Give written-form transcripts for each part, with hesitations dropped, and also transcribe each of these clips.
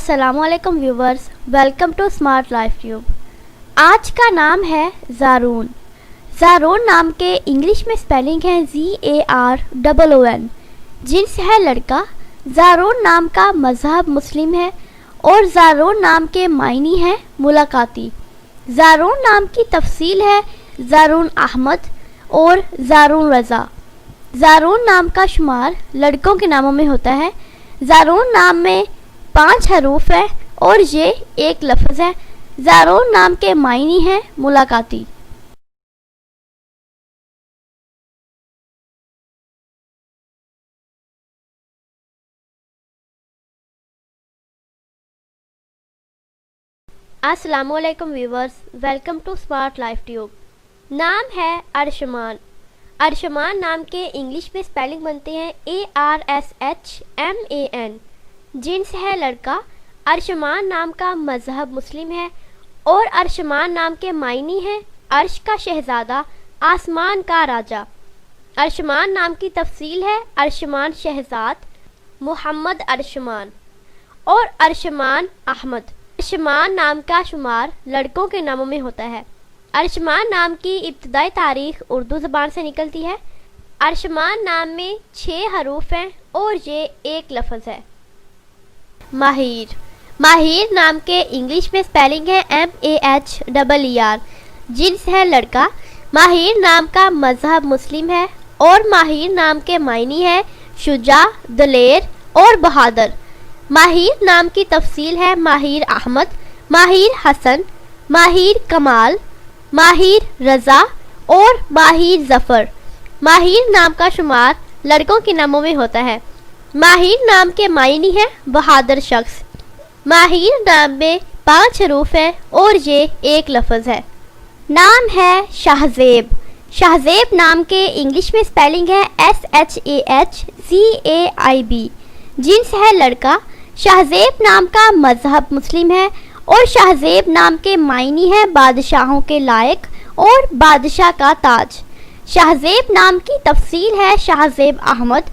अस्सलाम वालेकुम viewers, welcome to Smart Life Tube. आज का नाम है ज़ारून। ज़ारून नाम के इंग्लिश में स्पेलिंग है ZAROON। जिन्स है लड़का। ज़ारून नाम का मज़हब मुस्लिम है और ज़ारून नाम के मायनी है मुलाकाती। ज़ारून नाम की तफसील है ज़ारून अहमद और ज़ारून रज़ा। ज़ारून नाम का शुमार लड़कों के नामों में होता है। ज़ारून नाम में 5 हरूफ है और ये एक लफ्ज़ है। ज़ारून नाम के मायनी है मुलाकाती। अस्सलामु अलैकुम viewers, welcome to Smart Life Tube. नाम है अरशमान। अरशमान नाम के इंग्लिश में स्पेलिंग बनते हैं ARSHMAN। जिन्स है लड़का। अरशमान नाम का मज़हब मुस्लिम है और अरशमान नाम के मायनी है अर्श का शहज़ादा, आसमान का राजा। अरशमान नाम की तफसील है अरशमान शहज़ाद, मोहम्मद अरशमान और अरशमान अहमद। अरशमान नाम का शुमार लड़कों के नामों में होता है। अरशमान नाम की इब्तदाई तारीख उर्दू ज़बान से निकलती है। अरशमान नाम में 6 हरूफ हैं और ये एक लफ्ज़ है। माहिर। माहिर नाम के इंग्लिश में स्पेलिंग है MAHER। जिन्स है लड़का। माहिर नाम का मज़हब मुस्लिम है और माहिर नाम के मायनी है शुजा, दलेर और बहादुर। माहिर नाम की तफसील है माहिर अहमद, माहिर हसन, माहिर कमाल, माहिर रज़ा और माहिर ज़फ़र। माहिर नाम का शुमार लड़कों के नामों में होता है। माहिर नाम के मायनी है बहादुर शख्स। माहिर नाम में 5 हरूफ है और ये एक लफ्ज़ है। नाम है शाहज़ेब। शाहज़ेब नाम के इंग्लिश में स्पेलिंग है SHAHZAIB। जिन्स है लड़का। शाहज़ेब नाम का मज़हब मुस्लिम है और शाहज़ेब नाम के मायनी है बादशाहों के लायक और बादशाह का ताज। शाहज़ेब नाम की तफसील है शाहज़ेब अहमद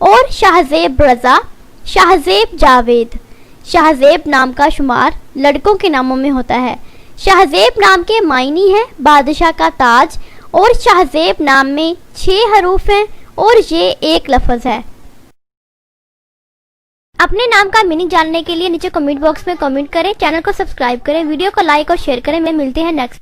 और शाहज़ेब रज़ा, शाहज़ेब जावेद। शाहज़ेब नाम का शुमार लड़कों के नामों में होता है। शाहज़ेब नाम के मायनी है बादशाह का ताज और शाहज़ेब नाम में 6 हरूफ हैं और ये एक लफ्ज़ है। अपने नाम का मीनिंग जानने के लिए नीचे कमेंट बॉक्स में कमेंट करें, चैनल को सब्सक्राइब करें, वीडियो को लाइक और शेयर करें। मिलते हैं नेक्स्ट